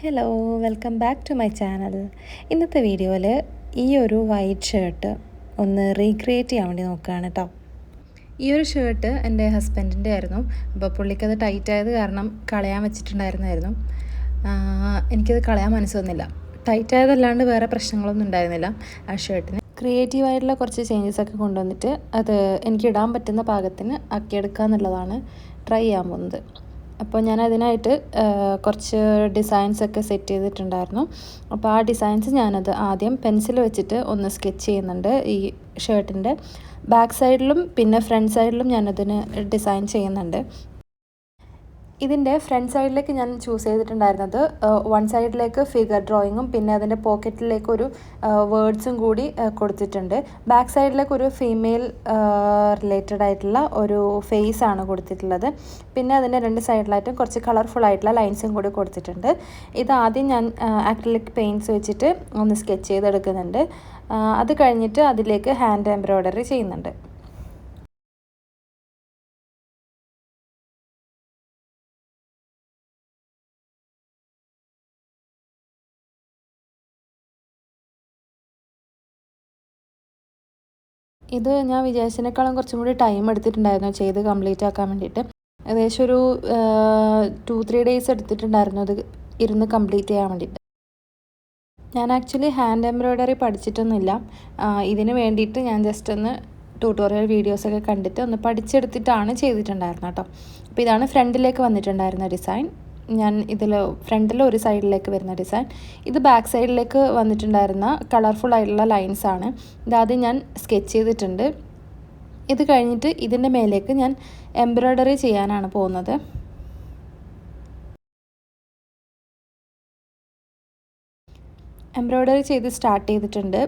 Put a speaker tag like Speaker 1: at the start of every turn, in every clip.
Speaker 1: Hello, welcome back to my channel. ഇന്നത്തെ വീഡിയോയിൽ ഈ ഒരു വൈറ്റ് ഷർട്ട് ഒന്ന് റീക്രിയേറ്റ് ചെയ്യാൻ വേണ്ടി നോക്കുകയാണ് കേട്ടോ. ഈ ഒരു ഷർട്ട് എൻ്റെ ഹസ്ബൻഡിൻ്റെ ആയിരുന്നു. അപ്പോൾ പുള്ളിക്കത് ടൈറ്റ് ആയത് കാരണം കളയാൻ വെച്ചിട്ടുണ്ടായിരുന്നായിരുന്നു. എനിക്കത് കളയാൻ മനസ്സ് വന്നില്ല. ടൈറ്റ് ആയതല്ലാണ്ട് വേറെ പ്രശ്നങ്ങളൊന്നും ഉണ്ടായിരുന്നില്ല ആ ഷർട്ടിന്. ക്രിയേറ്റീവായിട്ടുള്ള കുറച്ച് ചേഞ്ചസൊക്കെ കൊണ്ടുവന്നിട്ട് അത് എനിക്ക് ഇടാൻ പറ്റുന്ന പാകത്തിന് ആക്കിയെടുക്കുക എന്നുള്ളതാണ് ട്രൈ ചെയ്യാൻ പോകുന്നത്. അപ്പോൾ ഞാൻ അതിനായിട്ട് കുറച്ച് ഡിസൈൻസൊക്കെ സെറ്റ് ചെയ്തിട്ടുണ്ടായിരുന്നു. അപ്പോൾ ആ ഡിസൈൻസ് ഞാനത് ആദ്യം പെൻസിൽ വെച്ചിട്ട് ഒന്ന് സ്കെച്ച് ചെയ്യുന്നുണ്ട്. ഈ ഷർട്ടിൻ്റെ ബാക്ക് സൈഡിലും പിന്നെ ഫ്രണ്ട് സൈഡിലും ഞാനതിന് ഡിസൈൻ ചെയ്യുന്നുണ്ട്. ഇതിൻ്റെ ഫ്രണ്ട് സൈഡിലേക്ക് ഞാൻ ചൂസ് ചെയ്തിട്ടുണ്ടായിരുന്നത് വൺ സൈഡിലേക്ക് ഫിഗർ ഡ്രോയിങ്ങും പിന്നെ അതിൻ്റെ പോക്കറ്റിലേക്ക് ഒരു വേർഡ്സും കൂടി കൊടുത്തിട്ടുണ്ട്. ബാക്ക് സൈഡിലേക്ക് ഒരു ഫീമെയിൽ റിലേറ്റഡ് ആയിട്ടുള്ള ഒരു ഫേസ് ആണ് കൊടുത്തിട്ടുള്ളത്. പിന്നെ അതിൻ്റെ രണ്ട് സൈഡിലായിട്ടും കുറച്ച് കളർഫുൾ ആയിട്ടുള്ള ലൈൻസും കൂടി കൊടുത്തിട്ടുണ്ട്. ഇത് ആദ്യം ഞാൻ അക്രിലിക് പെയിൻറ്റ്സ് വെച്ചിട്ട് ഒന്ന് സ്കെച്ച് ചെയ്തെടുക്കുന്നുണ്ട്. അത് കഴിഞ്ഞിട്ട് അതിലേക്ക് ഹാൻഡ് എംബ്രോയ്ഡറി ചെയ്യുന്നുണ്ട്. ഇത് ഞാൻ വിചാരിച്ചതിനേക്കാളും കുറച്ചും കൂടി ടൈം എടുത്തിട്ടുണ്ടായിരുന്നു ചെയ്ത് കംപ്ലീറ്റ് ആക്കാൻ വേണ്ടിയിട്ട്. ഏകദേശം ഒരു 2-3 ഡേയ്സ് എടുത്തിട്ടുണ്ടായിരുന്നു അത് ഇരുന്ന് കംപ്ലീറ്റ് ചെയ്യാൻ വേണ്ടിയിട്ട്. ഞാൻ ആക്ച്വലി ഹാൻഡ് എംബ്രോയ്ഡറി പഠിച്ചിട്ടൊന്നുമില്ല. ഇതിന് വേണ്ടിയിട്ട് ഞാൻ ജസ്റ്റ് ഒന്ന് ട്യൂട്ടോറിയൽ വീഡിയോസൊക്കെ കണ്ടിട്ട് ഒന്ന് പഠിച്ചെടുത്തിട്ടാണ് ചെയ്തിട്ടുണ്ടായിരുന്നത് കേട്ടോ. അപ്പോൾ ഇതാണ് ഫ്രണ്ടിലേക്ക് വന്നിട്ടുണ്ടായിരുന്ന ഡിസൈൻ. ഞാൻ ഇതിൽ ഫ്രണ്ടിൽ ഒരു സൈഡിലേക്ക് വരുന്ന ഡിസൈൻ, ഇത് ബാക്ക് സൈഡിലേക്ക് വന്നിട്ടുണ്ടായിരുന്ന കളർഫുൾ ആയിട്ടുള്ള ലൈൻസാണ്. ഇതാദ്യം ഞാൻ സ്കെച്ച് ചെയ്തിട്ടുണ്ട്. ഇത് കഴിഞ്ഞിട്ട് ഇതിൻ്റെ മേലേക്ക് ഞാൻ എംബ്രോയ്ഡറി ചെയ്യാനാണ് പോകുന്നത്. എംബ്രോയ്ഡറി ചെയ്ത് സ്റ്റാർട്ട് ചെയ്തിട്ടുണ്ട്.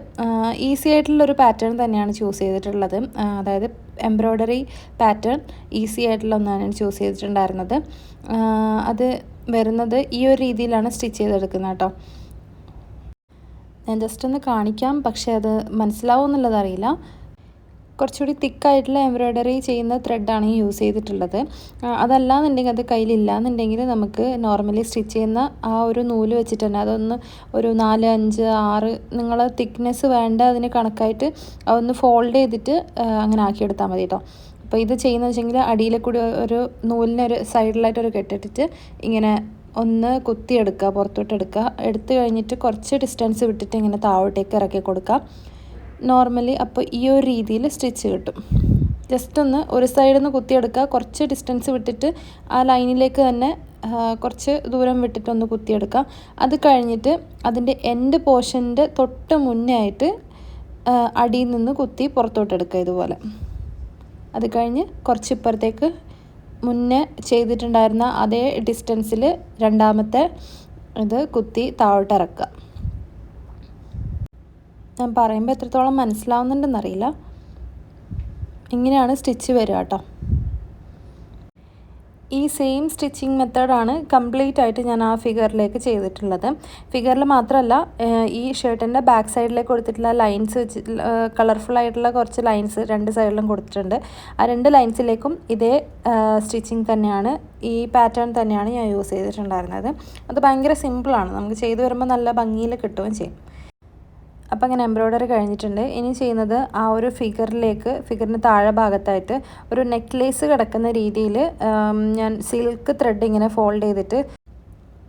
Speaker 1: ഈസി ആയിട്ടുള്ളൊരു പാറ്റേൺ തന്നെയാണ് ചൂസ് ചെയ്തിട്ടുള്ളത്. അതായത് എംബ്രോയ്ഡറി പാറ്റേൺ ഈസി ആയിട്ടുള്ള ഒന്നാണ് ചൂസ് ചെയ്തിട്ടുണ്ടായിരുന്നത്. അത് വരുന്നത് ഈ ഒരു രീതിയിലാണ് സ്റ്റിച്ച് ചെയ്തെടുക്കുന്നത് കേട്ടോ. ഞാൻ ജസ്റ്റ് ഒന്ന് കാണിക്കാം, പക്ഷേ അത് മനസ്സിലാവും എന്നുള്ളത് അറിയില്ല. കുറച്ചുകൂടി തിക്കായിട്ടുള്ള എംബ്രോയ്ഡറി ചെയ്യുന്ന ത്രെഡാണ് ഈ യൂസ് ചെയ്തിട്ടുള്ളത്. അതല്ലാന്നുണ്ടെങ്കിൽ അത് കയ്യിലില്ലാന്നുണ്ടെങ്കിൽ നമുക്ക് നോർമലി സ്റ്റിച്ച് ചെയ്യുന്ന ആ ഒരു നൂല് വെച്ചിട്ട് തന്നെ അതൊന്ന് ഒരു 4, 5, 6 നിങ്ങൾ തിക്നെസ് വേണ്ട അതിന് കണക്കായിട്ട് അതൊന്ന് ഫോൾഡ് ചെയ്തിട്ട് അങ്ങനെ ആക്കിയെടുത്താൽ മതി കേട്ടോ. അപ്പോൾ ഇത് ചെയ്യുന്നത് വെച്ചെങ്കിൽ അടിയിൽ കൂടി ഒരു നൂലിനൊരു സൈഡിലായിട്ടൊരു കെട്ടിട്ടിട്ട് ഇങ്ങനെ ഒന്ന് കുത്തിയെടുക്കുക, പുറത്തോട്ട് എടുക്കുക. എടുത്തു കഴിഞ്ഞിട്ട് കുറച്ച് ഡിസ്റ്റൻസ് വിട്ടിട്ട് ഇങ്ങനെ താഴോട്ടേക്ക് ഇറക്കി കൊടുക്കുക നോർമലി. അപ്പോൾ ഈ ഒരു രീതിയിൽ സ്റ്റിച്ച് കിട്ടും. ജസ്റ്റ് ഒന്ന് ഒരു സൈഡിൽ നിന്ന് കുത്തിയെടുക്കുക, കുറച്ച് ഡിസ്റ്റൻസ് വിട്ടിട്ട് ആ ലൈനിലേക്ക് തന്നെ കുറച്ച് ദൂരം വിട്ടിട്ടൊന്ന് കുത്തിയെടുക്കുക. അത് കഴിഞ്ഞിട്ട് അതിൻ്റെ എൻഡ് പോർഷൻ്റെ തൊട്ട് മുന്നേ ആയിട്ട് അടിയിൽ നിന്ന് കുത്തി പുറത്തോട്ടെടുക്കുക ഇതുപോലെ. അത് കഴിഞ്ഞ് കുറച്ച് ഇപ്പുറത്തേക്ക് മുന്നേ ചെയ്തിട്ടുണ്ടായിരുന്ന അതേ ഡിസ്റ്റൻസിൽ രണ്ടാമത്തെ ഇത് കുത്തി താഴോട്ടിറക്കുക. ഞാൻ പറയുമ്പോൾ എത്രത്തോളം മനസ്സിലാവുന്നുണ്ടെന്നറിയില്ല. ഇങ്ങനെയാണ് സ്റ്റിച്ച് വരിക കേട്ടോ. ഈ സെയിം സ്റ്റിച്ചിങ് മെത്തേഡാണ് കംപ്ലീറ്റ് ആയിട്ട് ഞാൻ ആ ഫിഗറിലേക്ക് ചെയ്തിട്ടുള്ളത്. ഫിഗറിൽ മാത്രമല്ല, ഈ ഷർട്ടിൻ്റെ ബാക്ക് സൈഡിലേക്ക് കൊടുത്തിട്ടുള്ള ലൈൻസ് വെച്ച് കളർഫുൾ ആയിട്ടുള്ള കുറച്ച് ലൈൻസ് രണ്ട് സൈഡിലും കൊടുത്തിട്ടുണ്ട്. ആ രണ്ട് ലൈൻസിലേക്കും ഇതേ സ്റ്റിച്ചിങ് തന്നെയാണ്, ഈ പാറ്റേൺ തന്നെയാണ് ഞാൻ യൂസ് ചെയ്തിട്ടുണ്ടായിരുന്നത്. അത് ഭയങ്കര സിമ്പിളാണ്, നമുക്ക് ചെയ്തു വരുമ്പോൾ നല്ല ഭംഗിയിൽ കിട്ടുകയും ചെയ്യും. അപ്പോൾ അങ്ങനെ എംബ്രോയ്ഡറി കഴിഞ്ഞിട്ടുണ്ട്. ഇനി ചെയ്യുന്നത് ആ ഒരു ഫിഗറിന് താഴെ ഭാഗത്തായിട്ട് ഒരു നെക്ലേസ് കിടക്കുന്ന രീതിയിൽ ഞാൻ സിൽക്ക് ത്രെഡ് ഇങ്ങനെ ഫോൾഡ് ചെയ്തിട്ട്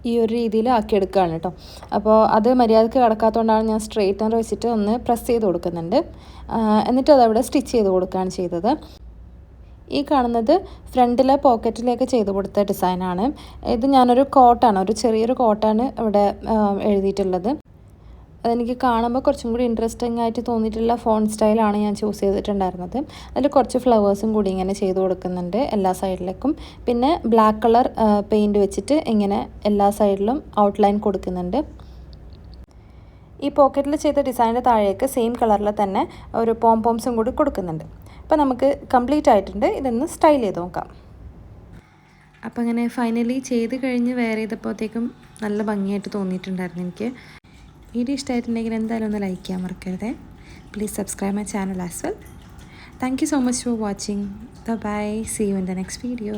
Speaker 1: ഈ ഒരു രീതിയിൽ ആക്കിയെടുക്കുകയാണ് കേട്ടോ. അപ്പോൾ അത് മര്യാദയ്ക്ക് കിടക്കാത്തതുകൊണ്ടാണ് ഞാൻ സ്ട്രെയിറ്റ്നർ വെച്ചിട്ട് ഒന്ന് പ്രസ് ചെയ്ത് കൊടുക്കുന്നുണ്ട്. എന്നിട്ട് അതവിടെ സ്റ്റിച്ച് ചെയ്ത് കൊടുക്കുകയാണ് ചെയ്തത്. ഈ കാണുന്നത് ഫ്രണ്ടിലെ പോക്കറ്റിലേക്ക് ചെയ്ത് കൊടുത്ത ഡിസൈനാണ്. ഇത് ഞാനൊരു കോട്ടാണ്, ഒരു ചെറിയൊരു കോട്ടാണ് ഇവിടെ എഴുതിയിട്ടുള്ളത്. അതെനിക്ക് കാണുമ്പോൾ കുറച്ചും കൂടി ഇൻട്രസ്റ്റിംഗ് ആയിട്ട് തോന്നിയിട്ടുള്ള ഫോൺ സ്റ്റൈലാണ് ഞാൻ ചൂസ് ചെയ്തിട്ടുണ്ടായിരുന്നത്. അതിൽ കുറച്ച് ഫ്ലവേഴ്സും കൂടി ഇങ്ങനെ ചെയ്ത് കൊടുക്കുന്നുണ്ട് എല്ലാ സൈഡിലേക്കും. പിന്നെ ബ്ലാക്ക് കളർ പെയിൻറ്റ് വെച്ചിട്ട് ഇങ്ങനെ എല്ലാ സൈഡിലും ഔട്ട്ലൈൻ കൊടുക്കുന്നുണ്ട്. ഈ പോക്കറ്റിൽ ചെയ്ത ഡിസൈനിൻ്റെ താഴേക്ക് സെയിം കളറിൽ തന്നെ ഒരു പോംപോംസും കൂടി കൊടുക്കുന്നുണ്ട്. അപ്പോൾ നമുക്ക് കംപ്ലീറ്റ് ആയിട്ടുണ്ട്. ഇതൊന്ന് സ്റ്റൈൽ ചെയ്ത് നോക്കാം. അപ്പോൾ അങ്ങനെ ഫൈനലി ചെയ്ത് കഴിഞ്ഞ് വെയർ ചെയ്തപ്പോഴത്തേക്കും നല്ല ഭംഗിയായിട്ട് തോന്നിയിട്ടുണ്ടായിരുന്നു എനിക്ക്. വീഡിയോ ഇഷ്ടമായിട്ടുണ്ടെങ്കിൽ എന്തായാലും ഒന്ന് ലൈക്ക് ചെയ്യാൻ മറക്കരുത്. Please subscribe my channel as well. Thank you so much for watching. Bye. See you in the next video.